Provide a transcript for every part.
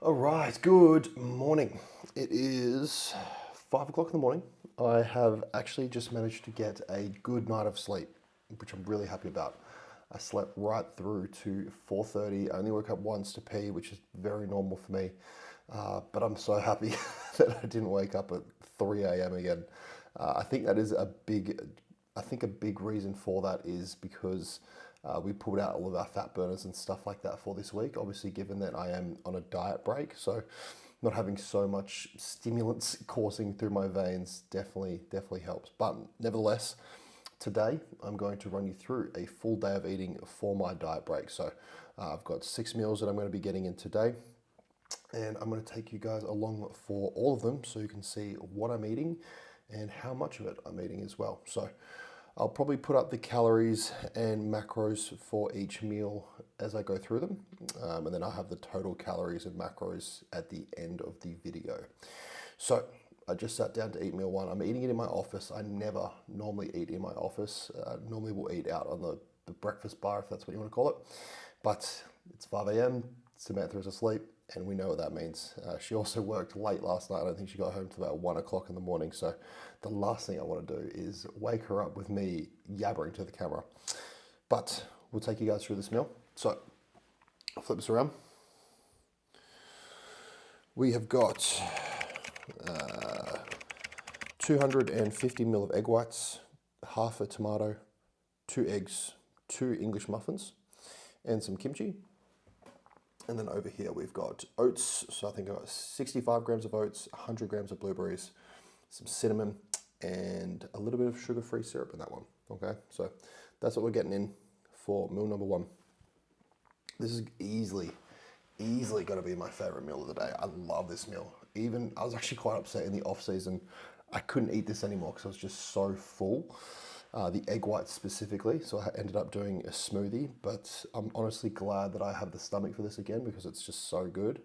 All right, good morning. It is 5 o'clock in the morning. I have actually just managed to get a good night of sleep, which I'm really happy about. I slept right through to 4:30. I only woke up once to pee, which is very normal for me. But I'm so happy that I didn't wake up at 3 a.m. again. I think that is a big reason for that is because we pulled out all of our fat burners and stuff like that for this week. Obviously, given that I am on a diet break, so not having so much stimulants coursing through my veins definitely helps. But nevertheless, today I'm going to run you through a full day of eating for my diet break. So I've got 6 meals that I'm going to be getting in today, and I'm going to take you guys along for all of them so you can see what I'm eating and how much of it I'm eating as well. So I'll probably put up the calories and macros for each meal as I go through them. And then I'll have the total calories and macros at the end of the video. So I just sat down to eat meal one. I'm eating it in my office. I never normally eat in my office. Normally we'll eat out on the breakfast bar, if that's what you want to call it. But it's 5 a.m. Samantha's asleep, and we know what that means. She also worked late last night. I don't think she got home till about 1 o'clock in the morning. So the last thing I want to do is wake her up with me yabbering to the camera. But we'll take you guys through this meal. So I'll flip this around. We have got 250 ml of egg whites, half a tomato, 2 eggs, 2 English muffins, and some kimchi. And then over here we've got oats. So I think I've got 65 grams of oats, 100 grams of blueberries, some cinnamon, and a little bit of sugar-free syrup in that one. Okay, so that's what we're getting in for meal number one. This is easily going to be my favorite meal of the day. I love this meal. Even I was actually quite upset in the off season. I couldn't eat this anymore because I was just so full. The egg whites specifically, so I ended up doing a smoothie, but I'm honestly glad that I have the stomach for this again because it's just so good.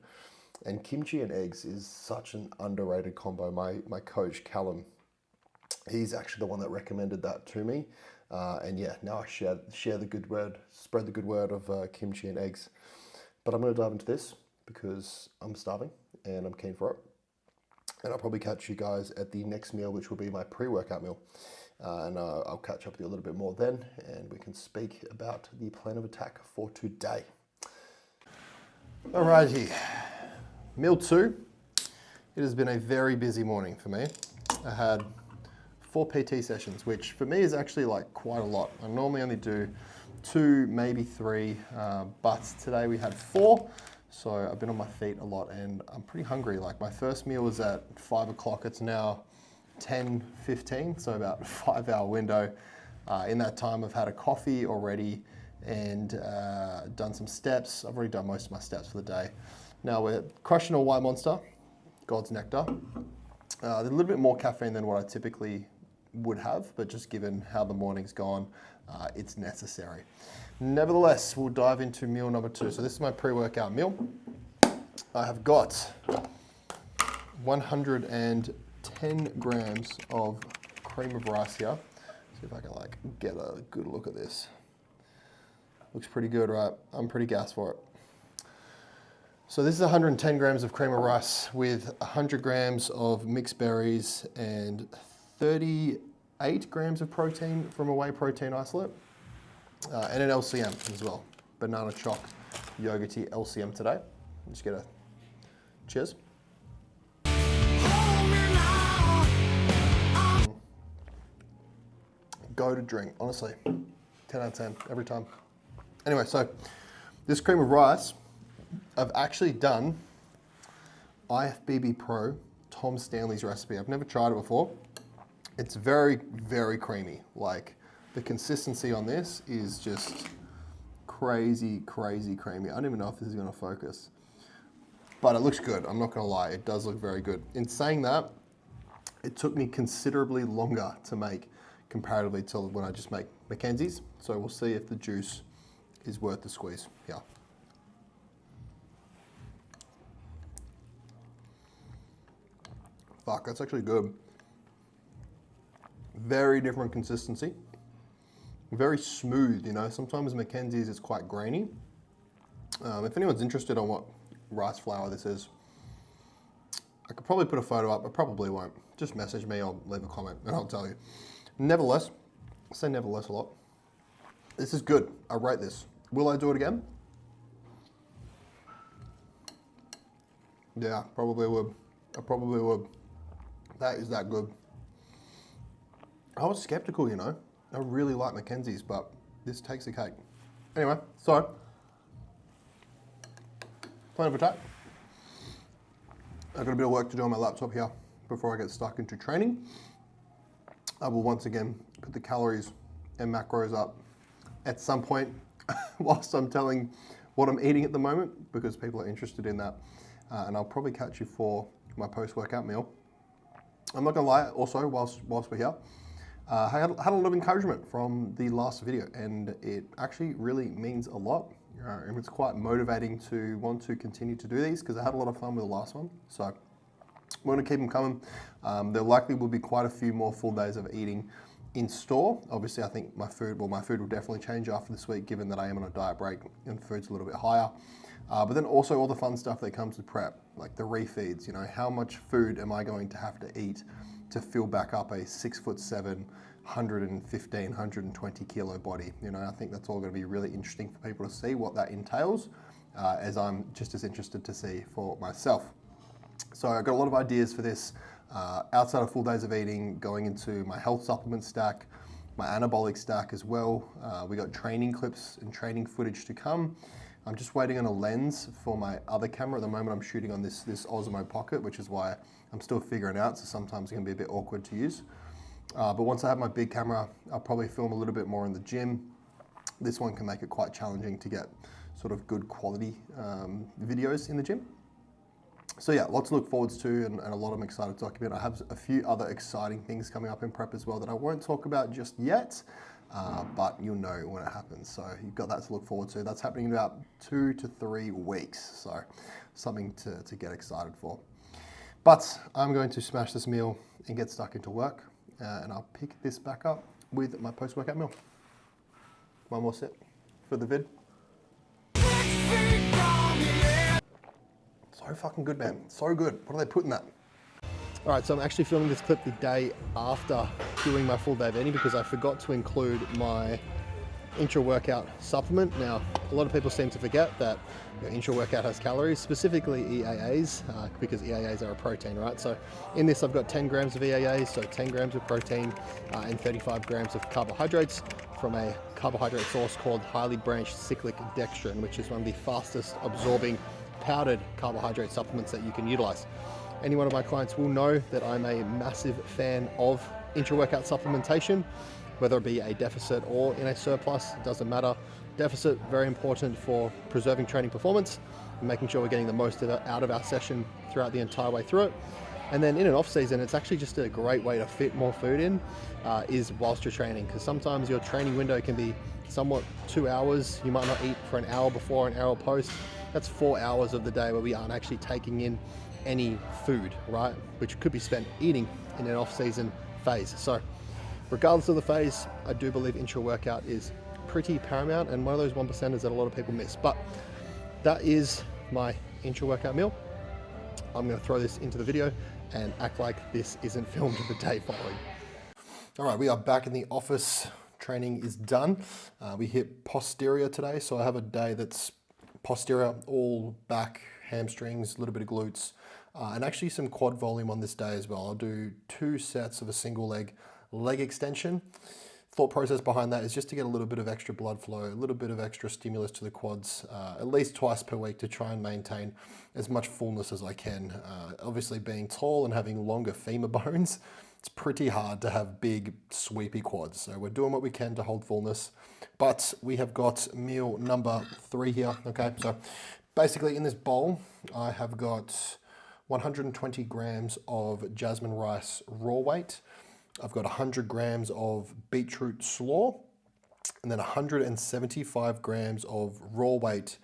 And kimchi and eggs is such an underrated combo. My coach, Callum, he's actually the one that recommended that to me. And yeah, now I share the good word, spread the good word of kimchi and eggs. But I'm going to dive into this because I'm starving and I'm keen for it. And I'll probably catch you guys at the next meal, which will be my pre-workout meal. And I'll catch up with you a little bit more then, and we can speak about the plan of attack for today. Alrighty, meal 2. It has been a very busy morning for me. I had 4 PT sessions, which for me is actually like quite a lot. I normally only do 2, maybe 3, but today we had 4. So I've been on my feet a lot and I'm pretty hungry. Like my first meal was at 5 o'clock. It's now 10:15, so about a 5-hour window. In that time, I've had a coffee already and done some steps. I've already done most of my steps for the day. Now we're crushing a white monster, God's nectar. There's a little bit more caffeine than what I typically would have, but just given how the morning's gone, it's necessary. Nevertheless, we'll dive into meal number 2. So this is my pre-workout meal. I have got 110 grams of cream of rice here. See if I can like get a good look at this. Looks pretty good, right? I'm pretty gassed for it. So this is 110 grams of cream of rice with 100 grams of mixed berries and 38 grams of protein from a whey protein isolate. And an LCM as well. Banana choc yogurty LCM today. Just get a cheers. Go to drink, honestly. 10 out of 10 every time. Anyway, so this cream of rice, I've actually done IFBB Pro, Tom Stanley's recipe. I've never tried it before. It's very, very creamy. Like the consistency on this is just crazy creamy. I don't even know if this is gonna focus, but it looks good. I'm not gonna lie, it does look very good. In saying that, it took me considerably longer to make comparatively to when I just make Mackenzie's. So we'll see if the juice is worth the squeeze. Yeah. Fuck, that's actually good. Very different consistency. Very smooth, you know. Sometimes Mackenzie's is quite grainy. If anyone's interested on what rice flour this is. I could probably put a photo up, I probably won't. Just message me or leave a comment and I'll tell you. Nevertheless, I say nevertheless a lot. This is good. I rate this. Will I do it again? Yeah, probably would. I probably would. That is that good. I was skeptical, you know. I really like Mackenzie's, but this takes the cake. Anyway, so, plan of attack. I've got a bit of work to do on my laptop here before I get stuck into training. I will once again put the calories and macros up at some point whilst I'm telling what I'm eating at the moment, because people are interested in that. And I'll probably catch you for my post-workout meal. I'm not gonna lie, also, whilst we're here, I had a lot of encouragement from the last video, and it actually really means a lot. And it's quite motivating to want to continue to do these, because I had a lot of fun with the last one. So we're gonna keep them coming. There likely will be quite a few more full days of eating in store. Obviously, I think my food will definitely change after this week, given that I am on a diet break and food's a little bit higher. But then also all the fun stuff that comes with prep, like the refeeds. You know, how much food am I going to have to eat to fill back up a 6'7", 115, 120 kilo body? You know, I think that's all going to be really interesting for people to see what that entails, as I'm just as interested to see for myself. So I've got a lot of ideas for this, outside of full days of eating, going into my health supplement stack, my anabolic stack as well. We got training clips and training footage to come. I'm just waiting on a lens for my other camera. At the moment I'm shooting on this Osmo Pocket, which is why I'm still figuring out, so sometimes it's gonna be a bit awkward to use. But once I have my big camera, I'll probably film a little bit more in the gym. This one can make it quite challenging to get sort of good quality videos in the gym. So yeah, lots to look forward to, and a lot I'm excited to document. I have a few other exciting things coming up in prep as well that I won't talk about just yet, but you'll know when it happens. So you've got that to look forward to. That's happening in about 2 to 3 weeks. So something to get excited for. But I'm going to smash this meal and get stuck into work, and I'll pick this back up with my post-workout meal. One more sip for the vid. So fucking good, man. So good. What are they putting that? All right, so I'm actually filming this clip the day after doing my full day of eating, because I forgot to include my intra-workout supplement. Now, a lot of people seem to forget that intra-workout has calories, specifically EAAs, because EAAs are a protein, right? So in this, I've got 10 grams of EAAs, so 10 grams of protein and 35 grams of carbohydrates from a carbohydrate source called highly branched cyclic dextrin, which is one of the fastest absorbing powdered carbohydrate supplements that you can utilize. Any one of my clients will know that I'm a massive fan of intra-workout supplementation, whether it be a deficit or in a surplus, it doesn't matter. Deficit, very important for preserving training performance and making sure we're getting the most out of our session throughout the entire way through it. And then in an off season, it's actually just a great way to fit more food in, is whilst you're training, because sometimes your training window can be somewhat 2 hours. You might not eat for an hour before, an hour post. That's 4 hours of the day where we aren't actually taking in any food, right? Which could be spent eating in an off-season phase. So regardless of the phase, I do believe intra-workout is pretty paramount and one of those 1%ers that a lot of people miss. But that is my intra-workout meal. I'm gonna throw this into the video and act like this isn't filmed the day following. All right, we are back in the office. Training is done. We hit posterior today, so I have a day that's posterior, all back, hamstrings, a little bit of glutes, and actually some quad volume on this day as well. I'll do 2 sets of a single leg extension. Thought process behind that is just to get a little bit of extra blood flow, a little bit of extra stimulus to the quads, at least twice per week, to try and maintain as much fullness as I can. Obviously being tall and having longer femur bones, it's pretty hard to have big sweepy quads. So we're doing what we can to hold fullness, but we have got meal number 3 here. Okay, so basically in this bowl, I have got 120 grams of jasmine rice raw weight. I've got 100 grams of beetroot slaw, and then 175 grams of raw weight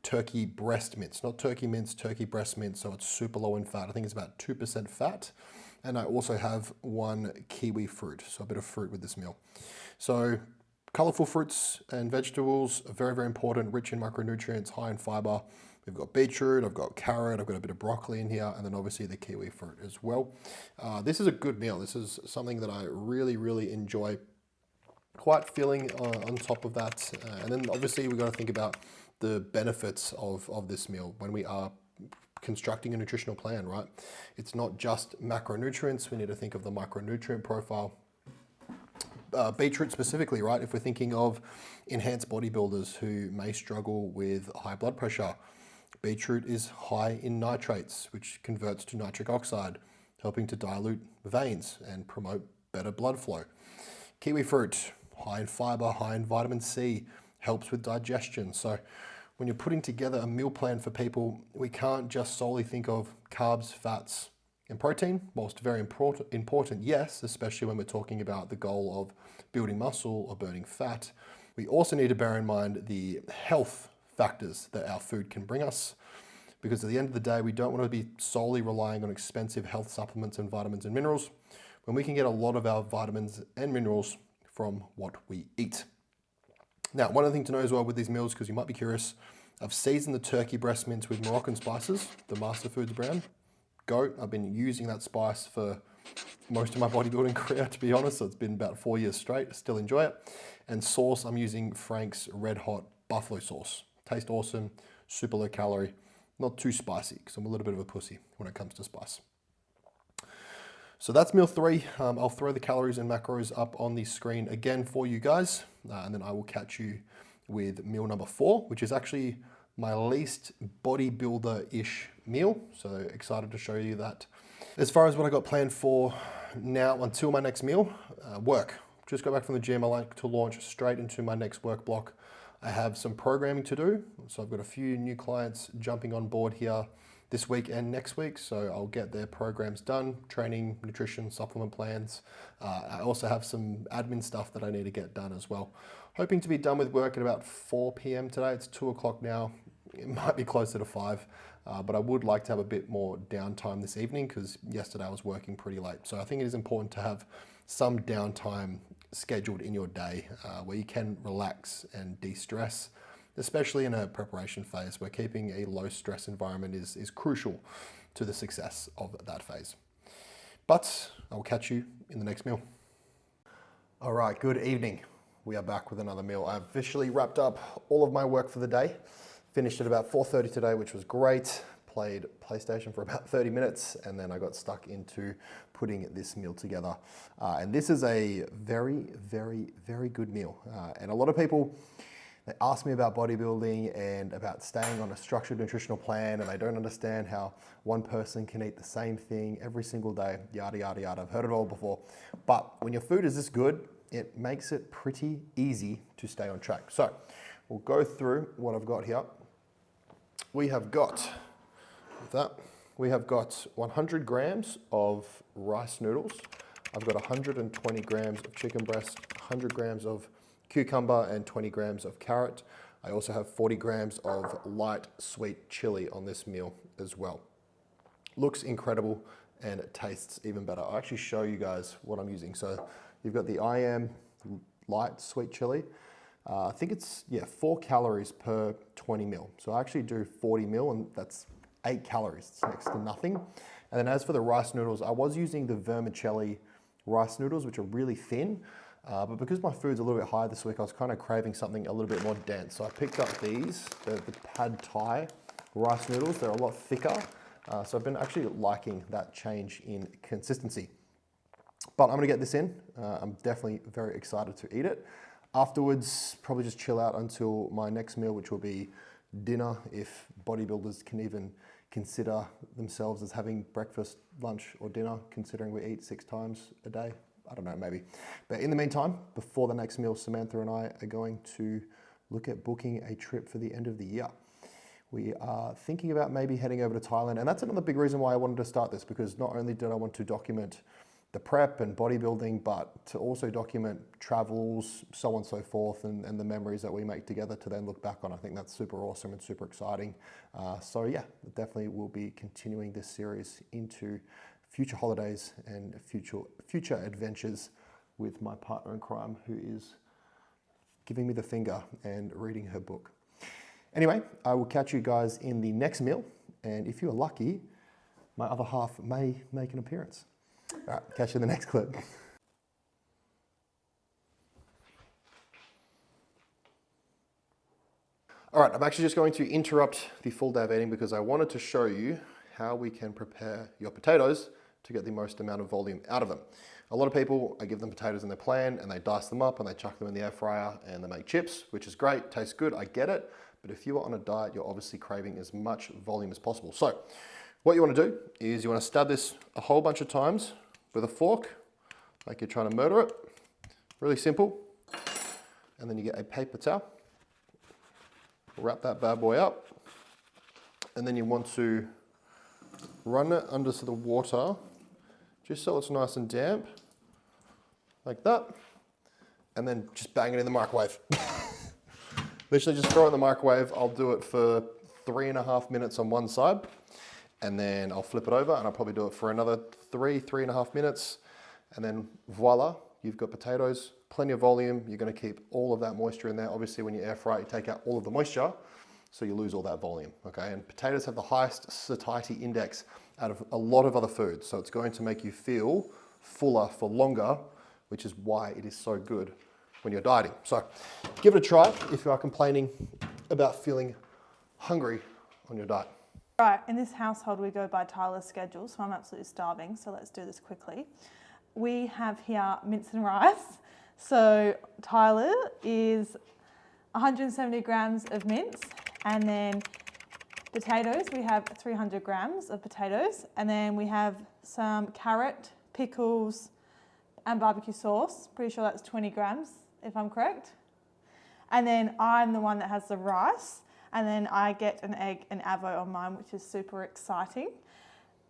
turkey breast mince. Not turkey mince, turkey breast mince, so it's super low in fat. I think it's about 2% fat. And I also have 1 kiwi fruit, so a bit of fruit with this meal. So colorful fruits and vegetables are very, very important, rich in micronutrients, high in fiber. We've got beetroot, I've got carrot, I've got a bit of broccoli in here, and then obviously the kiwi fruit as well. This is a good meal. This is something that I really, really enjoy. Quite filling on top of that. And then obviously we've got to think about the benefits of this meal when we are constructing a nutritional plan, right? It's not just macronutrients. We need to think of the micronutrient profile. Beetroot specifically, right? If we're thinking of enhanced bodybuilders who may struggle with high blood pressure, beetroot is high in nitrates, which converts to nitric oxide, helping to dilute veins and promote better blood flow. Kiwi fruit, high in fiber, high in vitamin C, helps with digestion. So when you're putting together a meal plan for people, we can't just solely think of carbs, fats, and protein. Whilst very important, yes, especially when we're talking about the goal of building muscle or burning fat, we also need to bear in mind the health factors that our food can bring us. Because at the end of the day, we don't want to be solely relying on expensive health supplements and vitamins and minerals when we can get a lot of our vitamins and minerals from what we eat. Now, one other thing to know as well with these meals, because you might be curious, I've seasoned the turkey breast mince with Moroccan spices, the Master Foods brand. Goat, I've been using that spice for most of my bodybuilding career, to be honest. So it's been about 4 years straight. I still enjoy it. And sauce, I'm using Frank's Red Hot Buffalo sauce. Tastes awesome, super low calorie, not too spicy, because I'm a little bit of a pussy when it comes to spice. So that's meal 3. I'll throw the calories and macros up on the screen again for you guys, and then I will catch you with meal number 4, which is actually my least bodybuilder-ish meal. So excited to show you that. As far as what I got planned for now until my next meal, work. Just got back from the gym. I like to launch straight into my next work block. I have some programming to do. So I've got a few new clients jumping on board here this week and next week, so I'll get their programs done, training, nutrition, supplement plans. I also have some admin stuff that I need to get done as well. Hoping to be done with work at about 4 p.m. today. It's 2 o'clock now. It might be closer to 5, but I would like to have a bit more downtime this evening because yesterday I was working pretty late. So I think it is important to have some downtime scheduled in your day where you can relax and de-stress, especially in a preparation phase where keeping a low stress environment is crucial to the success of that phase. But I will catch you in the next meal. All right, good evening. We are back with another meal. I've officially wrapped up all of my work for the day. Finished at about 4:30 today, which was great. Played PlayStation for about 30 minutes, and then I got stuck into putting this meal together. And this is a very, very, very good meal. And a lot of people, they ask me about bodybuilding and about staying on a structured nutritional plan, and they don't understand how one person can eat the same thing every single day, yada, yada, yada. I've heard it all before. But when your food is this good, it makes it pretty easy to stay on track. So we'll go through what I've got here. We have got 100 grams of rice noodles. I've got 120 grams of chicken breast, 100 grams of cucumber, and 20 grams of carrot. I also have 40 grams of light sweet chili on this meal as well. Looks incredible and it tastes even better. I'll actually show you guys what I'm using. So you've got the I Am light sweet chili. I think it's 4 calories per 20 mil. So I actually do 40 mil and that's 8 calories. It's next to nothing. And then as for the rice noodles, I was using the vermicelli rice noodles, which are really thin. But because my food's a little bit higher this week, I was kind of craving something a little bit more dense. So I picked up these, the pad thai rice noodles. They're a lot thicker. So I've been actually liking that change in consistency. But I'm gonna get this in. I'm definitely very excited to eat it. Afterwards, probably just chill out until my next meal, which will be dinner, if bodybuilders can even consider themselves as having breakfast, lunch, or dinner, considering we eat 6 times a day. I don't know, maybe. But in the meantime, before the next meal, Samantha and I are going to look at booking a trip for the end of the year. We are thinking about maybe heading over to Thailand. And that's another big reason why I wanted to start this, because not only did I want to document the prep and bodybuilding, but to also document travels, so on and so forth, and the memories that we make together to then look back on. I think that's super awesome and super exciting. So yeah, definitely we'll be continuing this series into future holidays and future adventures with my partner in crime, who is giving me the finger and reading her book. Anyway, I will catch you guys in the next meal. And if you're lucky, my other half may make an appearance. All right, catch you in the next clip. All right, I'm actually just going to interrupt the full day of eating because I wanted to show you how we can prepare your potatoes to get the most amount of volume out of them. A lot of people, I give them potatoes in their plan and they dice them up and they chuck them in the air fryer and they make chips, which is great, tastes good, I get it. But if you are on a diet, you're obviously craving as much volume as possible. So what you want to do is you want to stab this a whole bunch of times with a fork, like you're trying to murder it. Really simple. And then you get a paper towel. Wrap that bad boy up. And then you want to run it under the water, just so it's nice and damp, like that. And then just bang it in the microwave. Literally just throw it in the microwave. I'll do it for 3.5 minutes on one side, and then I'll flip it over and I'll probably do it for another 3.5 minutes. And then voila, you've got potatoes, plenty of volume. You're gonna keep all of that moisture in there. Obviously when you air fry, you take out all of the moisture, so you lose all that volume, okay? And potatoes have the highest satiety index out of a lot of other foods. So it's going to make you feel fuller for longer, which is why it is so good when you're dieting. So give it a try if you are complaining about feeling hungry on your diet. Right, in this household we go by Tyler's schedule, so I'm absolutely starving, so let's do this quickly. We have here mince and rice. So Tyler is 170 grams of mince, and then potatoes, we have 300 grams of potatoes, and then we have some carrot, pickles, and barbecue sauce. Pretty sure that's 20 grams, if I'm correct. And then I'm the one that has the rice, and then I get an egg and avo on mine, which is super exciting.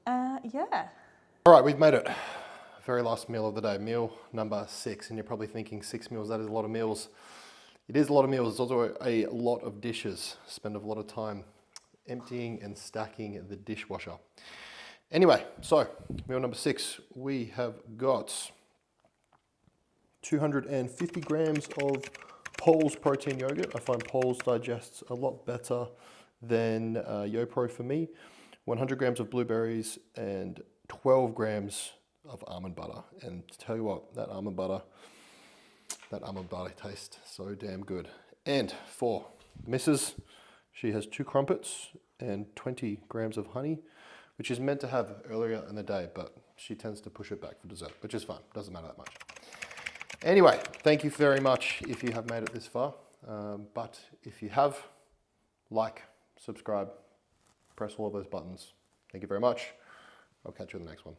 Yeah. All right, we've made it. Very last meal of the day, meal number 6. And you're probably thinking 6 meals, that is a lot of meals. It is a lot of meals. It's also a lot of dishes. Spend a lot of time emptying and stacking the dishwasher. Anyway, so meal number 6, we have got 250 grams of Pole's protein yogurt. I find Pole's digests a lot better than YoPro for me. 100 grams of blueberries and 12 grams of almond butter. And to tell you what, that almond butter tastes so damn good. And for Mrs., she has 2 crumpets and 20 grams of honey, which is meant to have earlier in the day, but she tends to push it back for dessert, which is fine, doesn't matter that much. Anyway, thank you very much if you have made it this far. But if you have, like, subscribe, press all of those buttons. Thank you very much. I'll catch you in the next one.